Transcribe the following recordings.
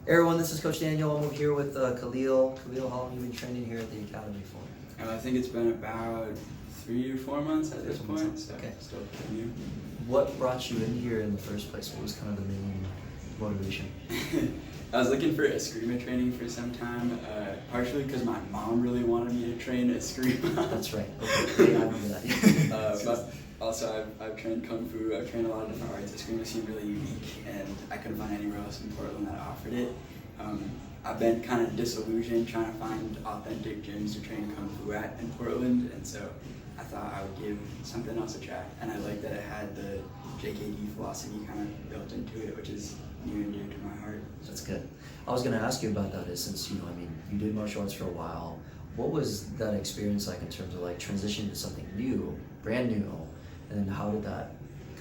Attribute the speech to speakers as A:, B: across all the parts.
A: Everyone, this is Coach Daniel. I'm over here with Khalil. Khalil, how long have you been training here at the academy for?
B: I think it's been about 3 or 4 months at this point. So
A: okay.
B: Still pretty new.
A: What brought you in here in the first place? What was kind of the main motivation?
B: I was looking for Eskrima training for some time, partially because my mom really wanted me to train Eskrima.
A: That's right. Okay, I remember that.
B: But also, I've trained Kung Fu, I've trained a lot of different arts. Eskrima seemed really unique, and I couldn't find anywhere else in Portland that offered it. I've been kind of disillusioned trying to find authentic gyms to train Kung Fu at in Portland, and so I thought I would give something else a try. And I liked that it had the JKD philosophy kind of built into it, which is near and dear to my heart.
A: That's good. I was going to ask you about that is since, you did martial arts for a while. What was that experience like in terms of like transitioning to something new, brand new, and then how did that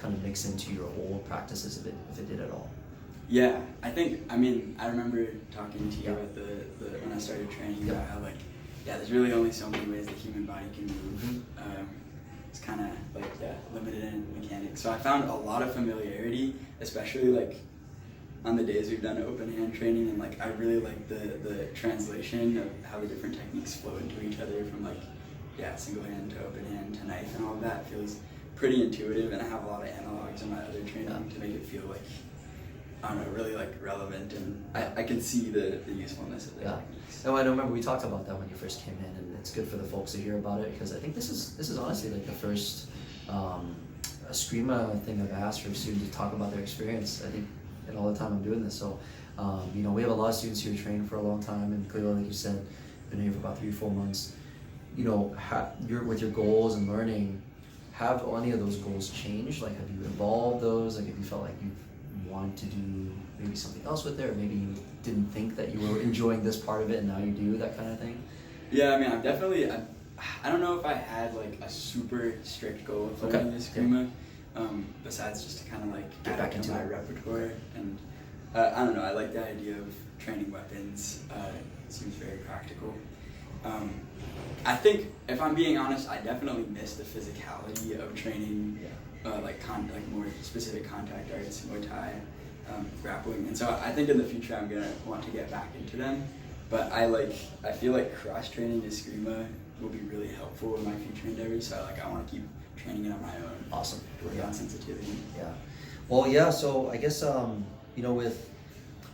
A: kind of mix into your old practices if it did at all?
B: Yeah, I remember talking to you about the when I started training about how there's really only so many ways the human body can move.
A: Mm-hmm.
B: It's kind of limited in mechanics. So I found a lot of familiarity, especially on the days we've done open hand training, and I really like the translation of how the different techniques flow into each other from single hand to open hand to knife, and all of that feels pretty intuitive, and I have a lot of analogs in my other training to make it feel really relevant, and I can see the usefulness of the techniques.
A: No, I remember we talked about that when you first came in, and it's good for the folks to hear about it because I think this is honestly the first Eskrima thing I've asked for students to talk about their experience. I think and all the time I'm doing this. So we have a lot of students who are training for a long time, and clearly, like you said, been here for about 3 or 4 months. You're with your goals and learning. Have any of those goals changed? Have you evolved those? Have you felt like you wanted to do maybe something else with it, or maybe you didn't think that you were enjoying this part of it and now you do, that kind of thing?
B: Yeah, I've definitely, I don't know if I had a super strict goal of learning Eskrima, besides just to kind of
A: get
B: add
A: back
B: it
A: into
B: to my
A: it.
B: repertoire, and I don't know, I like the idea of training weapons. It seems very practical. I think, if I'm being honest, I definitely miss the physicality of training, more specific contact arts, Muay Thai, grappling, and so I think in the future I'm gonna want to get back into them. But I feel like cross training Eskrima will be really helpful in my future endeavors. So I want to keep training it on my own.
A: Awesome.
B: To work on sensitivity.
A: Yeah. Well, yeah. So I guess with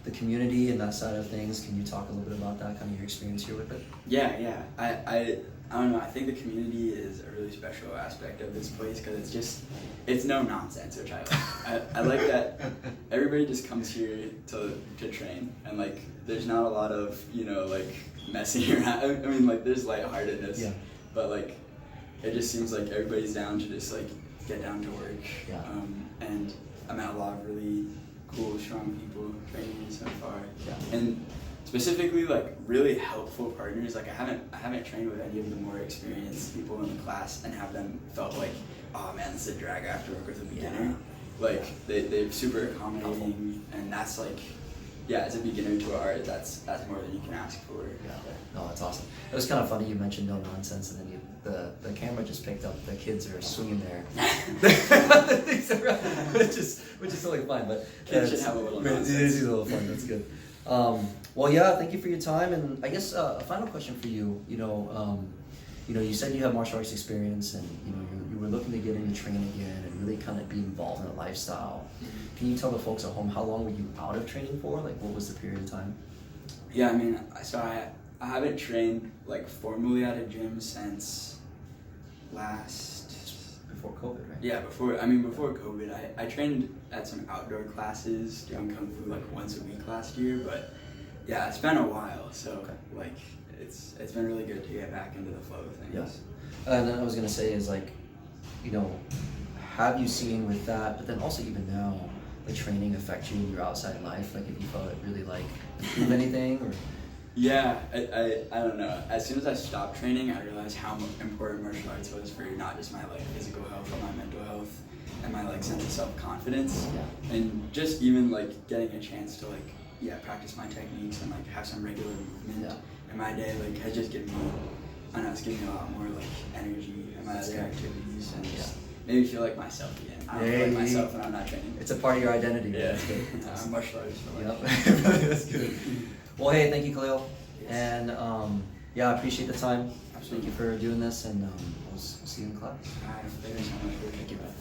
A: the community and that side of things, can you talk a little bit about that, kind of your experience here with it?
B: Yeah. I don't know. I think the community is a really special aspect of this place because it's no nonsense, which I like. I like that everybody just comes here to train, and there's not a lot of messing around. There's lightheartedness, but it just seems like everybody's down to just get down to work.
A: Yeah.
B: And I met a lot of really cool, strong people training me so far.
A: Yeah.
B: And specifically really helpful partners. I haven't trained with any of the more experienced people in the class and have them felt oh man, this is a drag after work with a beginner. They're super accommodating, and that's as a beginner to art, that's more than you can ask for.
A: Yeah. No, that's awesome. It was kind of funny you mentioned no nonsense, and then the camera just picked up the kids are swinging there, which is totally fine. But
B: kids should have a little nonsense.
A: It is a little fun. That's good. Well, yeah. Thank you for your time, and I guess a final question for you. You said you have martial arts experience, and you were looking to get into training again and really kind of be involved in a lifestyle. Mm-hmm. Can you tell the folks at home how long were you out of training for? What was the period of time?
B: Yeah, so I haven't trained formally at a gym since
A: before COVID, right?
B: Yeah, before COVID, I trained at some outdoor classes doing Kung Fu once a week last year, but yeah, it's been a while, so it's been really good to get back into the flow of things.
A: Yes. And then I was gonna say is have you seen with that, but then also even now, the training affect you in your outside life? If you felt it really improve anything or?
B: Yeah, I don't know. As soon as I stopped training, I realized how important martial arts was for not just my physical health, but my mental health and my sense of self-confidence.
A: Yeah.
B: And just even getting a chance to practice my techniques and have some regular movement in my day has just given me, it's given me a lot more energy in my other activities, and just made me feel like myself again. I don't feel like myself when I'm not training.
A: It's a part of your identity.
B: Yeah.
A: That's good.
B: I'm martial artist for
A: life. Yep. That's good. Well, hey, thank you, Khalil.
B: Yes.
A: And yeah, I appreciate the time.
B: Absolutely.
A: Thank you for doing this, and we'll see you in class.
B: All right, thank you so much.
A: Thank you, man.